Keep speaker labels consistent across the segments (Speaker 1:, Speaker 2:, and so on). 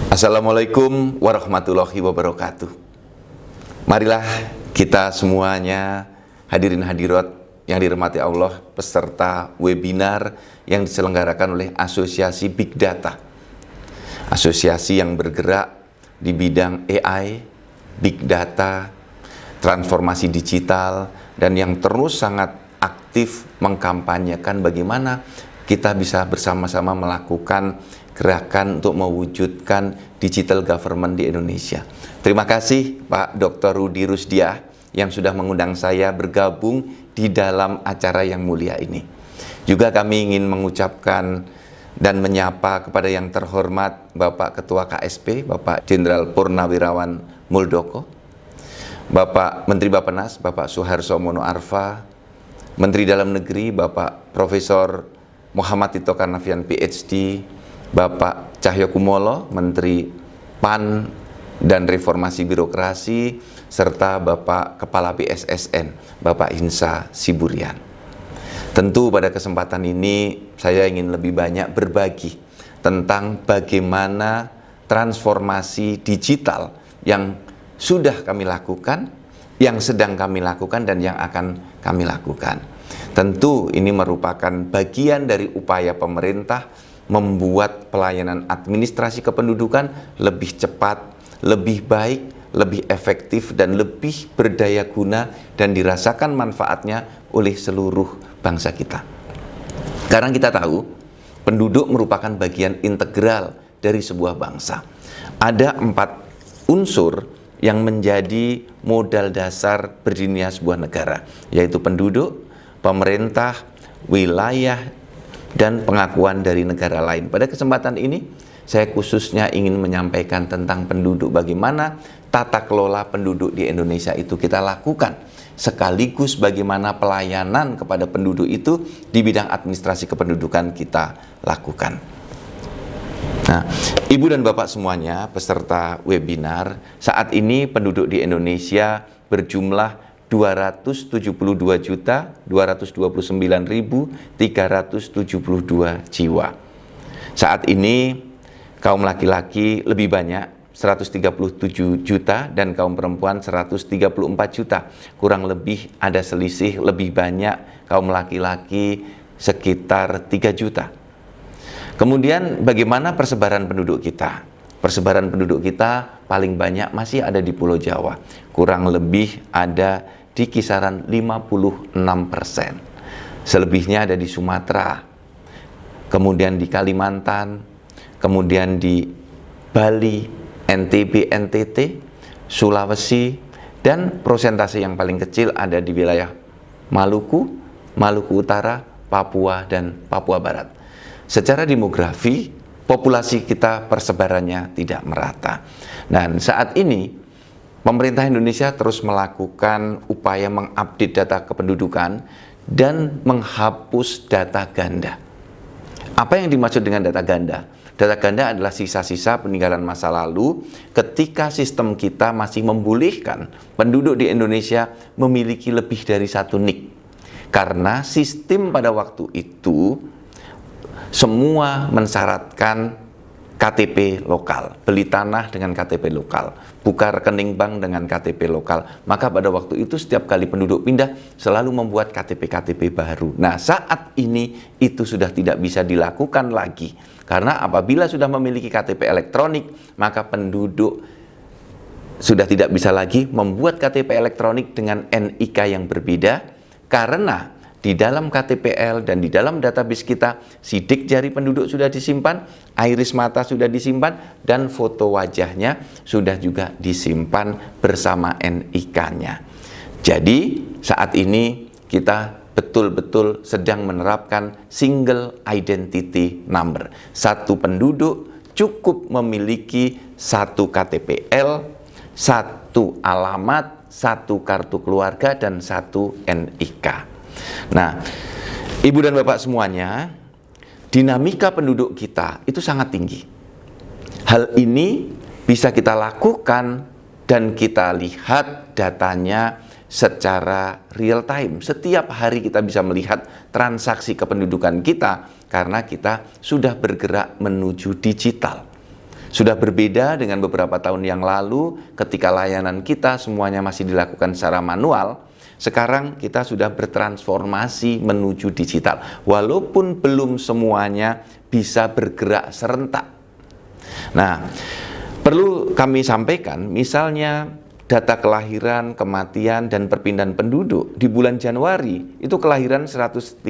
Speaker 1: Assalamualaikum warahmatullahi wabarakatuh. Marilah kita semuanya, hadirin hadirat yang dirahmati Allah, peserta webinar yang diselenggarakan oleh Asosiasi Big Data. Asosiasi yang bergerak di bidang AI, Big Data, transformasi digital, dan yang terus sangat aktif mengkampanyekan bagaimana kita bisa bersama-sama melakukan gerakan untuk mewujudkan digital government di Indonesia. Terima kasih Pak Dr. Rudi Rusdiah yang sudah mengundang saya bergabung di dalam acara yang mulia ini. Juga kami ingin mengucapkan dan menyapa kepada yang terhormat Bapak Ketua KSP, Bapak Jenderal Purnawirawan Muldoko, Bapak Menteri Bappenas, Bapak Suharto Mono Arfa, Menteri Dalam Negeri, Bapak Profesor Muhammad Tito Karnavian PhD, Bapak Cahyokumolo, Menteri PAN dan Reformasi Birokrasi, serta Bapak Kepala BSSN, Bapak Hinsa Siburian. Tentu pada kesempatan ini saya ingin lebih banyak berbagi tentang bagaimana transformasi digital yang sudah kami lakukan, yang sedang kami lakukan, dan yang akan kami lakukan. Tentu ini merupakan bagian dari upaya pemerintah membuat pelayanan administrasi kependudukan lebih cepat, lebih baik, lebih efektif, dan lebih berdaya guna dan dirasakan manfaatnya oleh seluruh bangsa kita. Karena kita tahu, penduduk merupakan bagian integral dari sebuah bangsa. Ada 4 unsur yang menjadi modal dasar berdirinya sebuah negara, yaitu penduduk, pemerintah, wilayah, dan pengakuan dari negara lain. Pada kesempatan ini, saya khususnya ingin menyampaikan tentang penduduk, bagaimana tata kelola penduduk di Indonesia itu kita lakukan, sekaligus bagaimana pelayanan kepada penduduk itu di bidang administrasi kependudukan kita lakukan. Nah, Ibu dan Bapak semuanya, peserta webinar, saat ini penduduk di Indonesia berjumlah 279.372 jiwa. Saat ini kaum laki-laki lebih banyak 137 juta dan kaum perempuan 134 juta. Kurang lebih ada selisih lebih banyak kaum laki-laki sekitar 3 juta. Kemudian bagaimana persebaran penduduk kita? Persebaran penduduk kita paling banyak masih ada di Pulau Jawa. Kurang lebih ada di kisaran 56%. Selebihnya ada di Sumatera, kemudian di Kalimantan, kemudian di Bali, NTB, NTT, Sulawesi, dan persentase yang paling kecil ada di wilayah Maluku, Maluku Utara, Papua, dan Papua Barat. Secara demografi, populasi kita persebarannya tidak merata. Dan saat ini, pemerintah Indonesia terus melakukan upaya mengupdate data kependudukan dan menghapus data ganda. Apa yang dimaksud dengan data ganda? Data ganda adalah sisa-sisa peninggalan masa lalu ketika sistem kita masih membolehkan penduduk di Indonesia memiliki lebih dari 1 NIK. Karena sistem pada waktu itu semua mensyaratkan KTP lokal, beli tanah dengan KTP lokal, buka rekening bank dengan KTP lokal. Maka pada waktu itu setiap kali penduduk pindah selalu membuat KTP-KTP baru. Nah, saat ini itu sudah tidak bisa dilakukan lagi. Karena apabila sudah memiliki KTP elektronik, maka penduduk sudah tidak bisa lagi membuat KTP elektronik dengan NIK yang berbeda, karena di dalam KTPL dan di dalam database kita, sidik jari penduduk sudah disimpan, iris mata sudah disimpan, dan foto wajahnya sudah juga disimpan bersama NIK-nya. Jadi saat ini kita betul-betul sedang menerapkan single identity number. Satu penduduk cukup memiliki 1 KTPL, 1 alamat, 1 kartu keluarga, dan 1 NIK. Nah, Ibu dan Bapak semuanya, dinamika penduduk kita itu sangat tinggi. Hal ini bisa kita lakukan dan kita lihat datanya secara real time. Setiap hari kita bisa melihat transaksi kependudukan kita karena kita sudah bergerak menuju digital. Sudah berbeda dengan beberapa tahun yang lalu ketika layanan kita semuanya masih dilakukan secara manual. Sekarang kita sudah bertransformasi menuju digital. Walaupun belum semuanya bisa bergerak serentak. Nah, perlu kami sampaikan misalnya data kelahiran, kematian, dan perpindahan penduduk di bulan Januari itu kelahiran 113.000.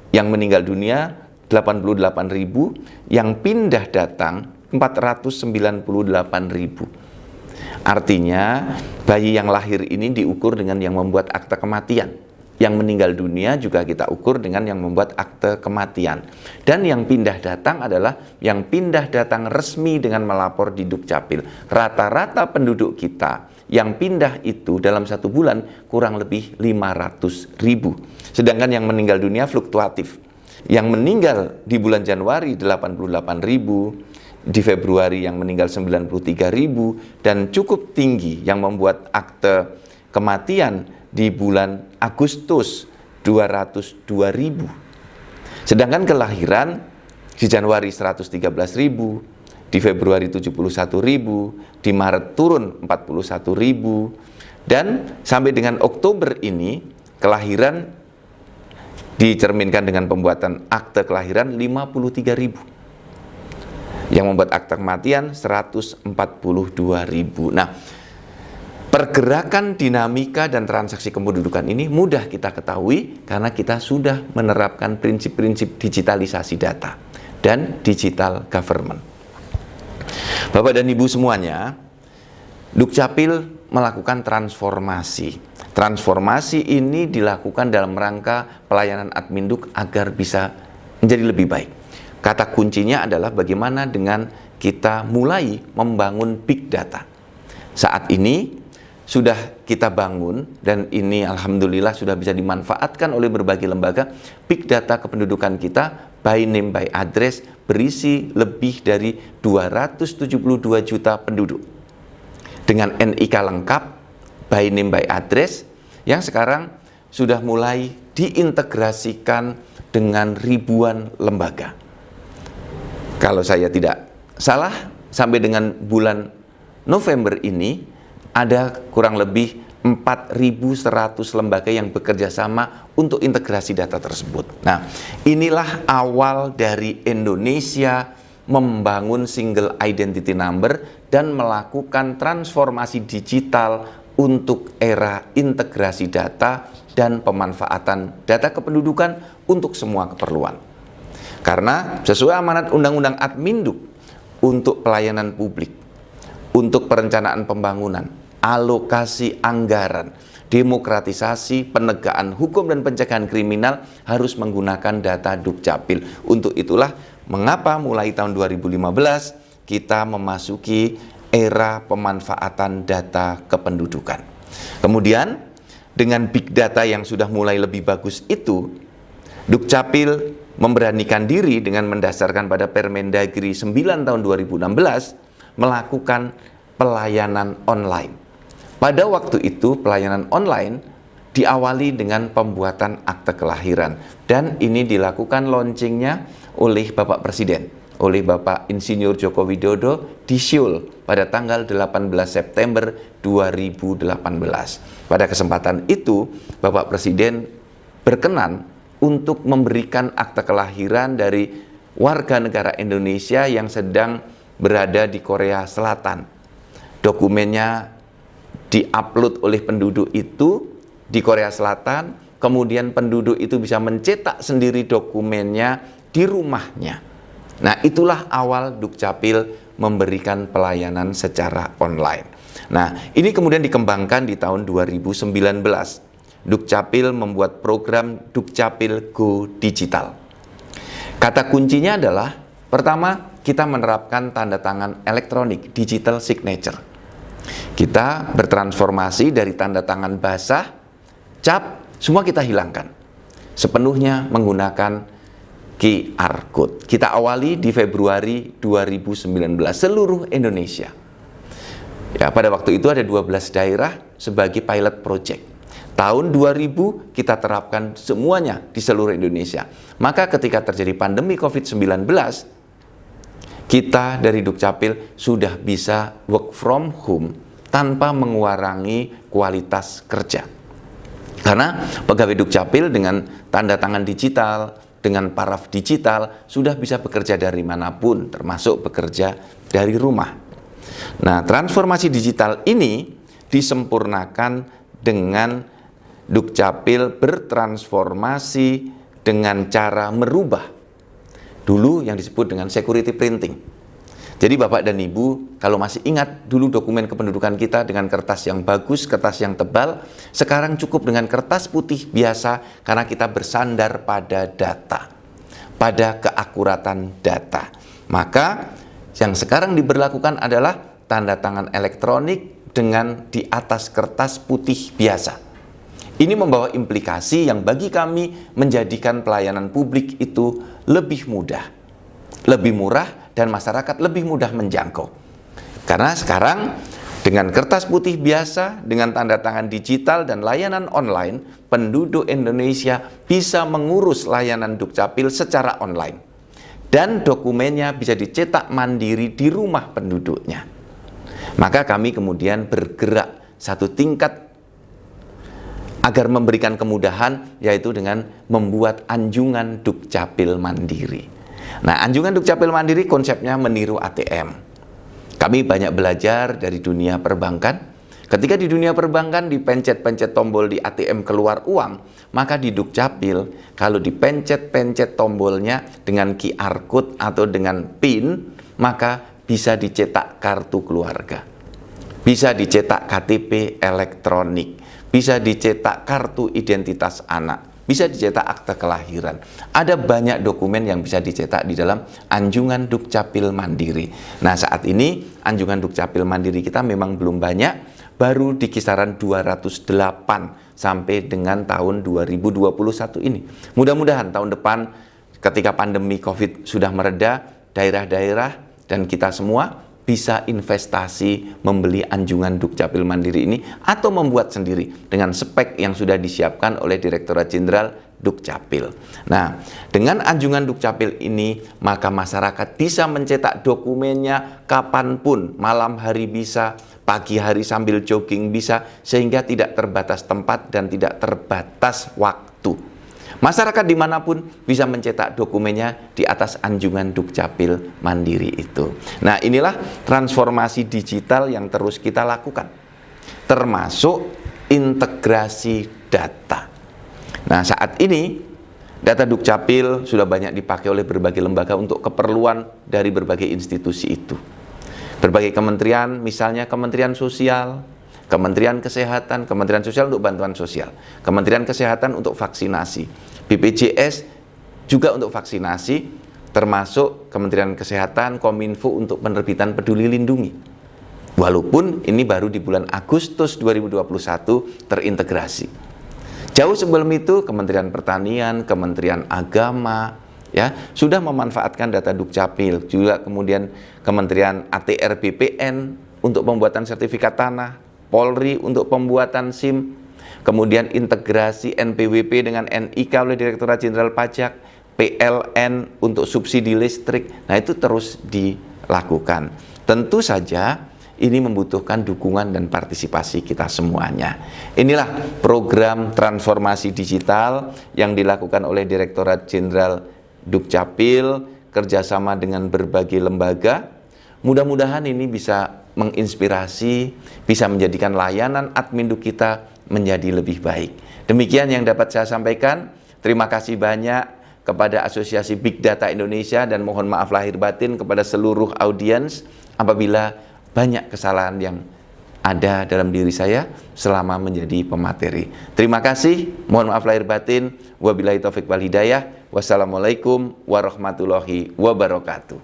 Speaker 1: Yang meninggal dunia 88.000, yang pindah datang 498.000. Artinya bayi yang lahir ini diukur dengan yang membuat akte kematian. Yang meninggal dunia juga kita ukur dengan yang membuat akte kematian. Dan yang pindah datang adalah yang pindah datang resmi dengan melapor di Dukcapil. Rata-rata penduduk kita yang pindah itu dalam 1 bulan kurang lebih 500.000. Sedangkan yang meninggal dunia fluktuatif. Yang meninggal di bulan Januari 88.000, di Februari yang meninggal 93.000, dan cukup tinggi yang membuat akte kematian di bulan Agustus 202.000. Sedangkan kelahiran di Januari 113.000, di Februari 71.000, di Maret turun 41.000, dan sampai dengan Oktober ini kelahiran dicerminkan dengan pembuatan akte kelahiran 53.000. Yang membuat akte kematian 142.000. Nah, pergerakan dinamika dan transaksi kependudukan ini mudah kita ketahui karena kita sudah menerapkan prinsip-prinsip digitalisasi data dan digital government. Bapak dan Ibu semuanya, Dukcapil melakukan transformasi. Transformasi ini dilakukan dalam rangka pelayanan Adminduk agar bisa menjadi lebih baik. Kata kuncinya adalah bagaimana dengan kita mulai membangun big data. Saat ini sudah kita bangun dan ini alhamdulillah sudah bisa dimanfaatkan oleh berbagai lembaga. Big data kependudukan kita by name by address berisi lebih dari 272 juta penduduk. Dengan NIK lengkap, by name by address, yang sekarang sudah mulai diintegrasikan dengan ribuan lembaga. Kalau saya tidak salah, sampai dengan bulan November ini ada kurang lebih 4.100 lembaga yang bekerja sama untuk integrasi data tersebut. Nah, inilah awal dari Indonesia membangun single identity number dan melakukan transformasi digital untuk era integrasi data dan pemanfaatan data kependudukan untuk semua keperluan. Karena sesuai amanat Undang-Undang Adminduk untuk pelayanan publik, untuk perencanaan pembangunan, alokasi anggaran, demokratisasi, penegakan hukum dan pencegahan kriminal harus menggunakan data Dukcapil. Untuk itulah mengapa mulai tahun 2015 kita memasuki era pemanfaatan data kependudukan. Kemudian dengan big data yang sudah mulai lebih bagus itu, Dukcapil memberanikan diri dengan mendasarkan pada Permendagri 9 tahun 2016 melakukan pelayanan online. Pada waktu itu pelayanan online diawali dengan pembuatan akte kelahiran dan ini dilakukan launchingnya oleh Bapak Presiden, oleh Bapak Insinyur Joko Widodo di Seoul pada tanggal 18 September 2018. Pada kesempatan itu, Bapak Presiden berkenan untuk memberikan akte kelahiran dari warga negara Indonesia yang sedang berada di Korea Selatan. Dokumennya diupload oleh penduduk itu di Korea Selatan, kemudian penduduk itu bisa mencetak sendiri dokumennya di rumahnya. Nah, itulah awal Dukcapil memberikan pelayanan secara online. Nah, ini kemudian dikembangkan di tahun 2019. Dukcapil membuat program Dukcapil Go Digital. Kata kuncinya adalah, pertama, kita menerapkan tanda tangan elektronik, digital signature. Kita bertransformasi dari tanda tangan basah, cap, semua kita hilangkan. Sepenuhnya menggunakan QR Code. Kita awali di Februari 2019, seluruh Indonesia. Ya, pada waktu itu ada 12 daerah sebagai pilot project. Tahun 2000 kita terapkan semuanya di seluruh Indonesia. Maka ketika terjadi pandemi COVID-19, kita dari Dukcapil sudah bisa work from home tanpa mengurangi kualitas kerja. Karena pegawai Dukcapil dengan tanda tangan digital, dengan paraf digital, sudah bisa bekerja dari manapun, termasuk bekerja dari rumah. Nah, transformasi digital ini disempurnakan dengan Dukcapil bertransformasi dengan cara merubah dulu yang disebut dengan security printing. Jadi Bapak dan Ibu, kalau masih ingat dulu dokumen kependudukan kita dengan kertas yang bagus, kertas yang tebal, sekarang cukup dengan kertas putih biasa karena kita bersandar pada data, pada keakuratan data. Maka yang sekarang diberlakukan adalah tanda tangan elektronik dengan di atas kertas putih biasa. Ini membawa implikasi yang bagi kami menjadikan pelayanan publik itu lebih mudah, lebih murah, dan masyarakat lebih mudah menjangkau. Karena sekarang dengan kertas putih biasa, dengan tanda tangan digital dan layanan online, penduduk Indonesia bisa mengurus layanan Dukcapil secara online. Dan dokumennya bisa dicetak mandiri di rumah penduduknya. Maka kami kemudian bergerak satu tingkat agar memberikan kemudahan, yaitu dengan membuat anjungan Dukcapil Mandiri. Nah, anjungan Dukcapil Mandiri konsepnya meniru ATM. Kami banyak belajar dari dunia perbankan. Ketika di dunia perbankan dipencet-pencet tombol di ATM keluar uang, maka di Dukcapil kalau dipencet-pencet tombolnya dengan QR code atau dengan PIN, maka bisa dicetak kartu keluarga, bisa dicetak KTP elektronik, bisa dicetak kartu identitas anak, bisa dicetak akte kelahiran. Ada banyak dokumen yang bisa dicetak di dalam anjungan Dukcapil Mandiri. Nah, saat ini anjungan Dukcapil Mandiri kita memang belum banyak, baru di kisaran 208 sampai dengan tahun 2021 ini. Mudah-mudahan tahun depan ketika pandemi COVID sudah mereda, daerah-daerah dan kita semua bisa investasi membeli anjungan Dukcapil Mandiri ini atau membuat sendiri dengan spek yang sudah disiapkan oleh Direktorat Jenderal Dukcapil. Nah, dengan anjungan Dukcapil ini maka masyarakat bisa mencetak dokumennya kapanpun, malam hari bisa, pagi hari sambil jogging bisa, sehingga tidak terbatas tempat dan tidak terbatas waktu. Masyarakat dimanapun bisa mencetak dokumennya di atas anjungan Dukcapil Mandiri itu. Nah, inilah transformasi digital yang terus kita lakukan, termasuk integrasi data. Nah, saat ini data Dukcapil sudah banyak dipakai oleh berbagai lembaga untuk keperluan dari berbagai institusi itu. Berbagai kementerian, misalnya Kementerian Sosial, Kementerian Kesehatan, Kementerian Sosial untuk bantuan sosial, Kementerian Kesehatan untuk vaksinasi, BPJS juga untuk vaksinasi, termasuk Kementerian Kesehatan, Kominfo untuk penerbitan Peduli Lindungi. Walaupun ini baru di bulan Agustus 2021 terintegrasi. Jauh sebelum itu Kementerian Pertanian, Kementerian Agama ya sudah memanfaatkan data Dukcapil, juga kemudian Kementerian ATR BPN untuk pembuatan sertifikat tanah, Polri untuk pembuatan SIM, kemudian integrasi NPWP dengan NIK oleh Direktorat Jenderal Pajak, PLN untuk subsidi listrik. Nah, itu terus dilakukan. Tentu saja ini membutuhkan dukungan dan partisipasi kita semuanya. Inilah program transformasi digital yang dilakukan oleh Direktorat Jenderal Dukcapil kerjasama dengan berbagai lembaga. Mudah-mudahan ini bisa menginspirasi, bisa menjadikan layanan admin Duk kita menjadi lebih baik. Demikian yang dapat saya sampaikan. Terima kasih banyak kepada Asosiasi Big Data Indonesia dan mohon maaf lahir batin kepada seluruh audiens apabila banyak kesalahan yang ada dalam diri saya selama menjadi pemateri. Terima kasih, mohon maaf lahir batin. Wabillahi taufiq wal hidayah. Wassalamualaikum warahmatullahi wabarakatuh.